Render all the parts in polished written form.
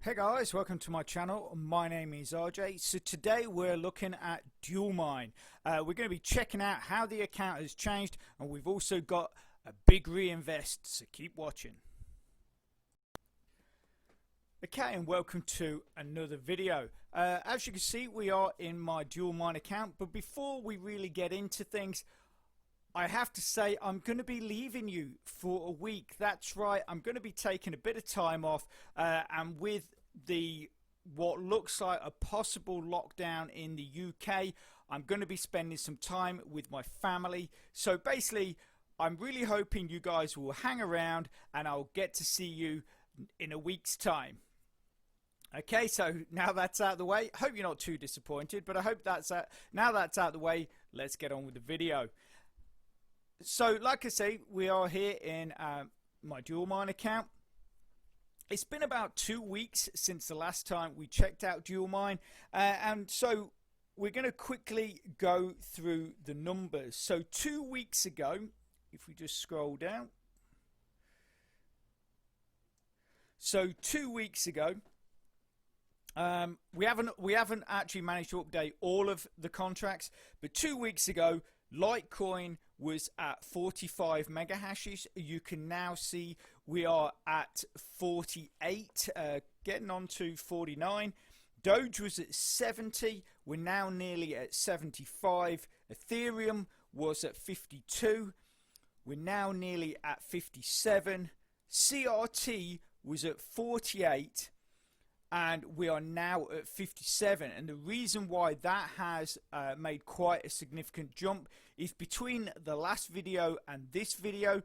Hey guys, welcome to my channel. My name is RJ. So today we're looking at Dualmine. We're going to be checking out how the account has changed, and we've also got a big reinvest, so keep watching. Okay, and welcome to another video. As you can see, we are in my Dualmine account, but before we really get into things, I have to say I'm going to be leaving you for a week. That's right, I'm going to be taking a bit of time off, and with what looks like a possible lockdown in the UK, I'm going to be spending some time with my family. So basically, I'm really hoping you guys will hang around and I'll get to see you in a week's time. Okay, so now that's out of the way, hope you're not too disappointed, but I hope now that's out of the way, let's get on with the video. So like I say, we are here in my Dualmine account. It's been about 2 weeks since the last time we checked out Dualmine, and so we're going to quickly go through the numbers. So 2 weeks ago, if we just scroll down, so 2 weeks ago, we haven't actually managed to update all of the contracts, but 2 weeks ago, Litecoin was at 45 mega hashes. You can now see we are at 48, getting on to 49. Doge was at 70. We're now nearly at 75. Ethereum was at 52. We're now nearly at 57. CRT was at 48. And we are now at 57, and the reason why that has made quite a significant jump is between the last video and this video,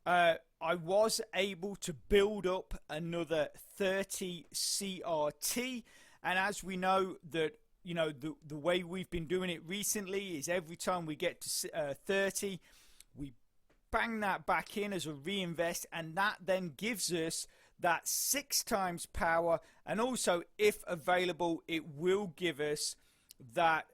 I was able to build up another 30 CRT, and as we know that, you know, the way we've been doing it recently is every time we get to 30, we bang that back in as a reinvest, and that then gives us that 6 times power, and also if available it will give us that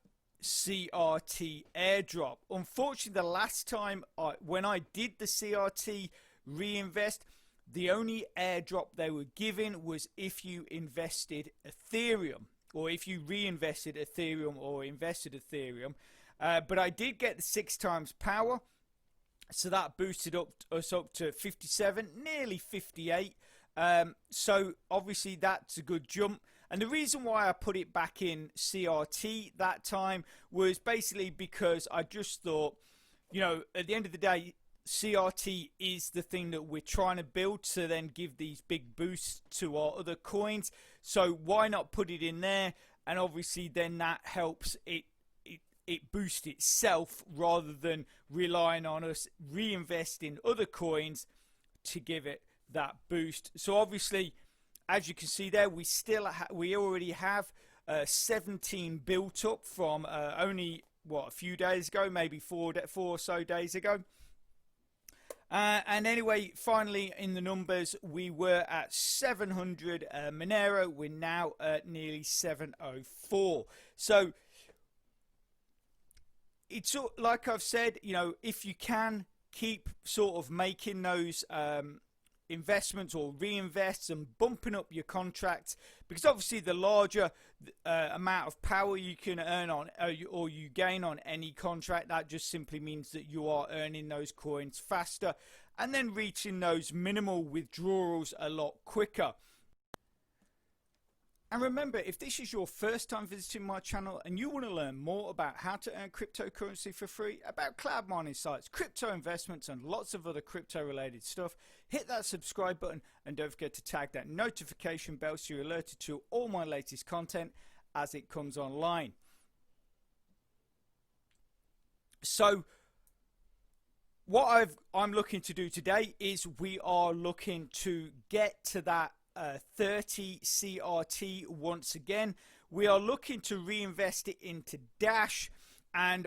CRT airdrop. Unfortunately, the last time when I did the CRT reinvest, the only airdrop they were giving was if you invested Ethereum, or if you reinvested Ethereum or invested Ethereum, but I did get the 6 times power, so that boosted us up to 57, nearly 58. So obviously that's a good jump, and the reason why I put it back in CRT that time was basically because I just thought, you know, at the end of the day, CRT is the thing that we're trying to build to then give these big boosts to our other coins, so why not put it in there? And obviously then that helps it boost itself rather than relying on us reinvesting other coins to give it that boost. So obviously, as you can see there, we already have 17 built up from only a few days ago, maybe four or so days ago. And anyway, finally in the numbers, we were at 700 Monero. We're now at nearly 704. So it's like I've said, you know, if you can keep sort of making those investments or reinvests and bumping up your contracts, because obviously the larger amount of power you can earn on or you gain on any contract, that just simply means that you are earning those coins faster and then reaching those minimal withdrawals a lot quicker. And remember, if this is your first time visiting my channel and you want to learn more about how to earn cryptocurrency for free, about cloud mining sites, crypto investments and lots of other crypto related stuff, hit that subscribe button and don't forget to tag that notification bell so you're alerted to all my latest content as it comes online. So what I'm looking to do today is we are looking to get to that 30 CRT once again. We are looking to reinvest it into Dash, and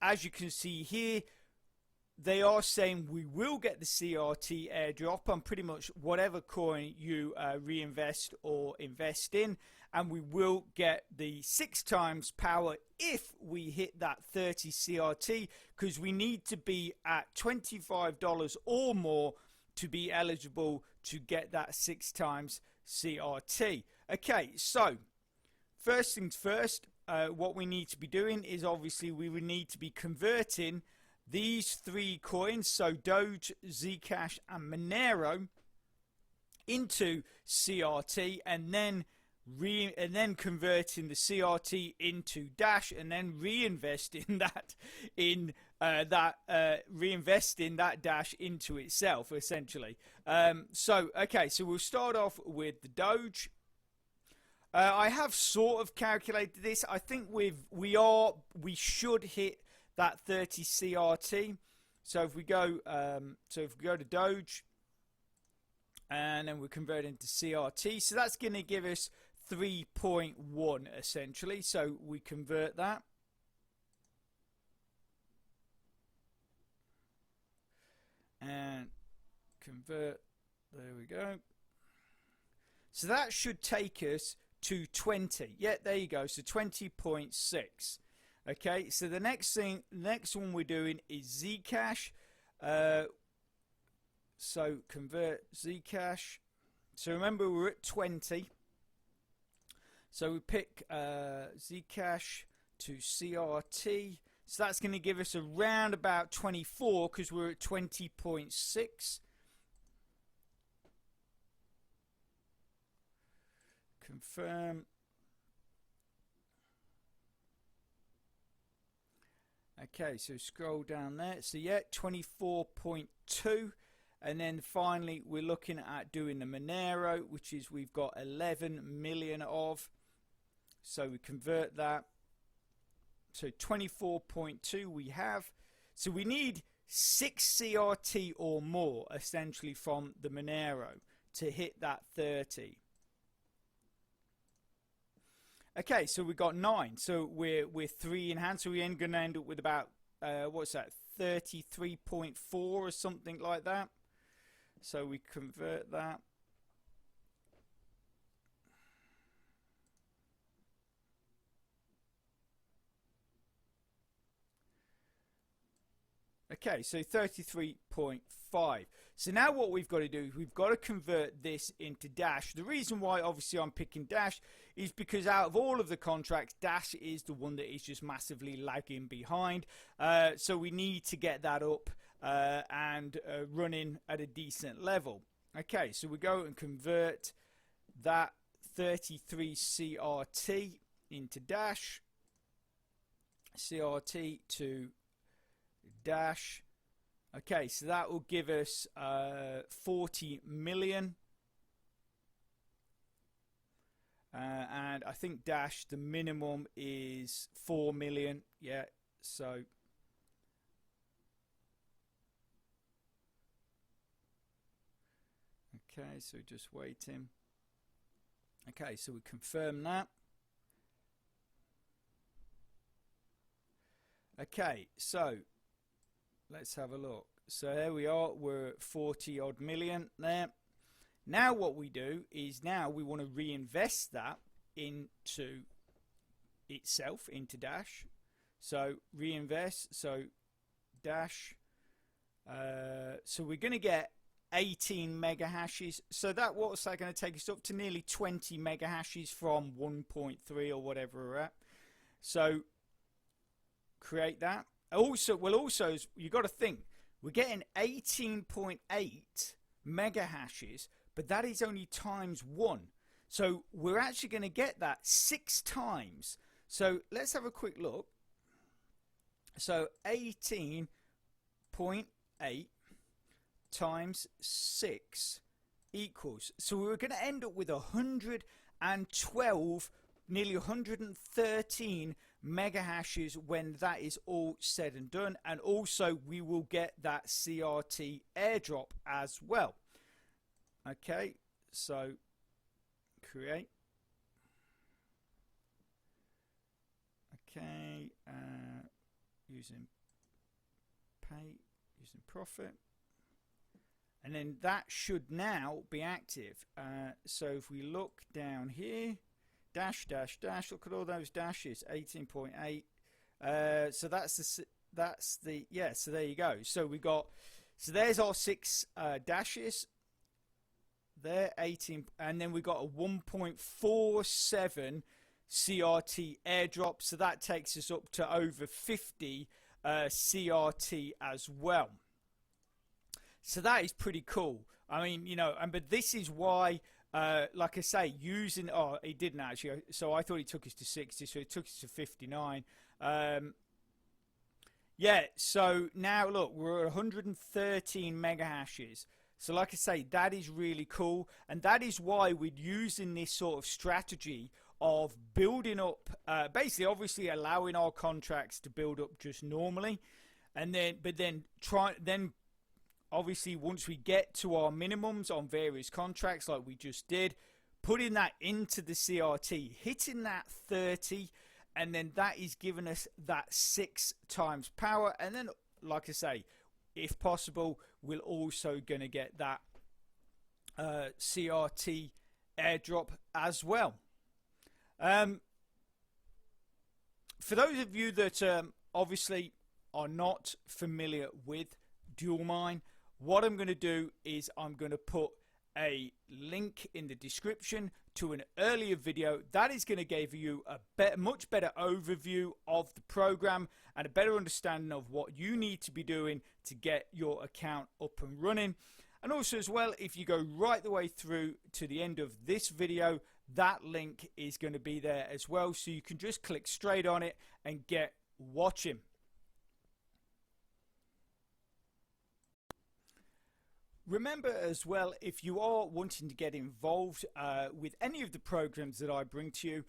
as you can see here, they are saying we will get the CRT airdrop on pretty much whatever coin you reinvest or invest in, and we will get the 6 times power if we hit that 30 CRT, because we need to be at $25 or more to be eligible to get that 6 times CRT. Okay, so first things first, what we need to be doing is obviously we would need to be converting these 3 coins, so Doge, Zcash and Monero, into CRT, and then converting the CRT into Dash, and then reinvesting that Dash into itself, essentially. Okay, so we'll start off with the Doge. I have sort of calculated this. I think we should hit that 30 CRT. So if we go to Doge, and then we convert into CRT, so that's going to give us 3.1 essentially. So we convert that, and convert, there we go. So that should take us to 20. Yeah, there you go. So 20.6. Okay, so the next one we're doing is Zcash. So convert Zcash. So remember, we're at 20. So we pick Zcash to CRT. So that's going to give us around about 24, because we're at 20.6. Confirm. Okay, so scroll down there. So yeah, 24.2. And then finally, we're looking at doing the Monero, which is we've got 11 million of. So we convert that. So 24.2 we have. So we need 6 CRT or more, essentially, from the Monero to hit that 30. Okay, so we've got 9. So we're 3 in hand. So we're going to end up with about, what's that, 33.4 or something like that. So we convert that. Okay, so 33.5. So now what we've got to do is we've got to convert this into Dash. The reason why obviously I'm picking Dash is because out of all of the contracts, Dash is the one that is just massively lagging behind. So we need to get that up and running at a decent level. Okay, so we go and convert that 33 CRT into Dash. CRT to Dash. Okay, so that will give us 40 million. And I think Dash, the minimum is 4 million. Yeah, so okay, so just waiting. Okay, so we confirm that. Okay, so let's have a look. So there we are, we're 40 odd million there. Now what we do is now we want to reinvest that into itself, into Dash. So reinvest, so Dash. So we're going to get 18 mega hashes. So what's that going to take us up to? Nearly 20 mega hashes from 1.3 or whatever we're at. So create that. Also, you got to think, we're getting 18.8 mega hashes, but that is only times 1. So we're actually going to get that 6 times. So let's have a quick look. So 18.8 times 6 equals. So we're going to end up with 112, nearly 113 mega hashes when that is all said and done. And also we will get that CRT airdrop as well. Okay, so create. Okay, using pay, using profit. And then that should now be active. So if we look down here, dash, dash, dash, look at all those dashes, 18.8. So that's the, yeah, so there you go. So we got So there's our 6 dashes. There, 18, and then we got a 1.47 CRT airdrop, so that takes us up to over 50 CRT as well. So that is pretty cool. I mean, you know, but this is why, like I say, using, oh, he didn't actually, so I thought he took us to 60, so he took us to 59. Yeah, so now look, we're at 113 mega hashes. So like I say, that is really cool, and that is why we're using this sort of strategy of building up, basically obviously allowing our contracts to build up just normally, and then obviously once we get to our minimums on various contracts like we just did, putting that into the CRT, hitting that 30, and then that is giving us that 6 times power. And then, like I say, if possible, we're also going to get that CRT airdrop as well. For those of you that obviously are not familiar with Dualmine, what I'm going to do is I'm going to put a link in the description to an earlier video that is going to give you a much better overview of the program and a better understanding of what you need to be doing to get your account up and running. And also as well, if you go right the way through to the end of this video, that link is going to be there as well, so you can just click straight on it and get watching. Remember as well, if you are wanting to get involved with any of the programs that I bring to you,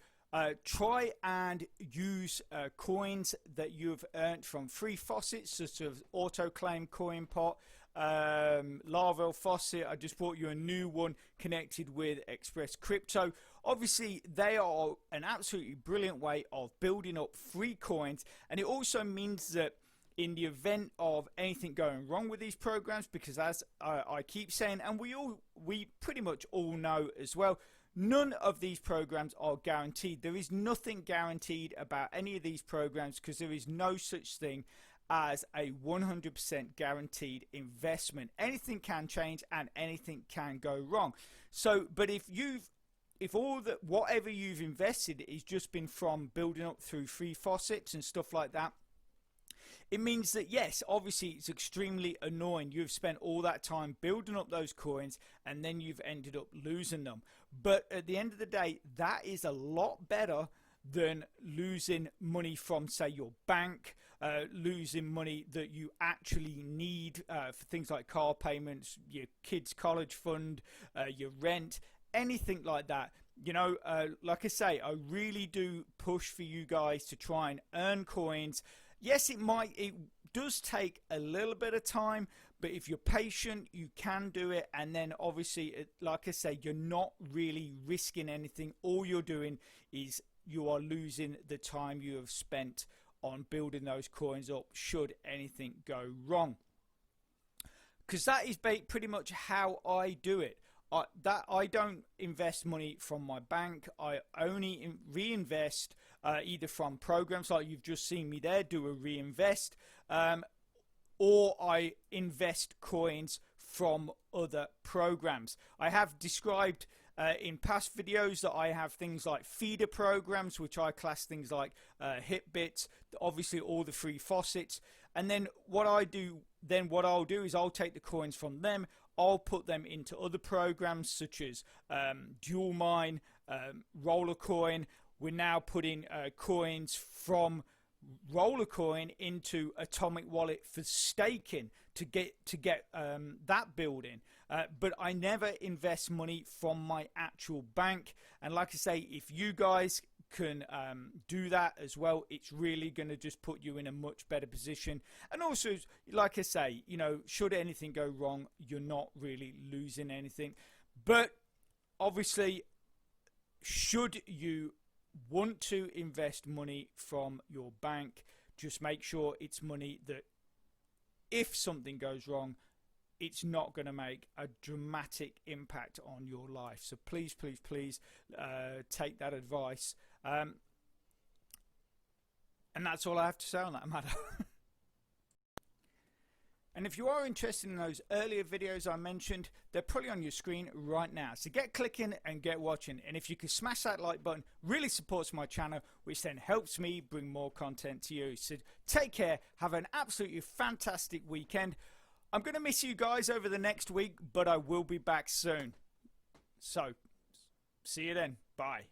try and use coins that you've earned from free faucets such as AutoClaim, CoinPot, Laravel Faucet. I just brought you a new one connected with Express Crypto. Obviously, they are an absolutely brilliant way of building up free coins, and it also means that in the event of anything going wrong with these programs, because as I keep saying, and we pretty much all know as well, none of these programs are guaranteed. There is nothing guaranteed about any of these programs because there is no such thing as a 100% guaranteed investment. Anything can change and anything can go wrong. So, but if whatever you've invested is just been from building up through free faucets and stuff like that, it means that, yes, obviously it's extremely annoying. You've spent all that time building up those coins and then you've ended up losing them. But at the end of the day, that is a lot better than losing money from, say, your bank, losing money that you actually need for things like car payments, your kids' college fund, your rent, anything like that. You know, like I say, I really do push for you guys to try and earn coins. Yes, it does take a little bit of time, but if you're patient, you can do it. And then obviously, like I say, you're not really risking anything. All you're doing is you are losing the time you have spent on building those coins up should anything go wrong. Because that is pretty much how I do it. I don't invest money from my bank. I only reinvest either from programs like you've just seen me there do a reinvest, or I invest coins from other programs. I have described in past videos that I have things like feeder programs, which I class things like Hitbits, obviously all the free faucets. And then what I'll do is I'll take the coins from them, I'll put them into other programs such as Dualmine, Rollercoin. We're now putting coins from Rollercoin into Atomic Wallet for staking to get that building. But I never invest money from my actual bank. And like I say, if you guys can do that as well, it's really going to just put you in a much better position. And also, like I say, you know, should anything go wrong, you're not really losing anything. But obviously, should you want to invest money from your bank, just make sure it's money that if something goes wrong, it's not going to make a dramatic impact on your life. So please, please, please take that advice. And that's all I have to say on that matter. And if you are interested in those earlier videos I mentioned, they're probably on your screen right now. So get clicking and get watching. And if you could smash that like button, really supports my channel, which then helps me bring more content to you. So take care. Have an absolutely fantastic weekend. I'm going to miss you guys over the next week, but I will be back soon. So see you then. Bye.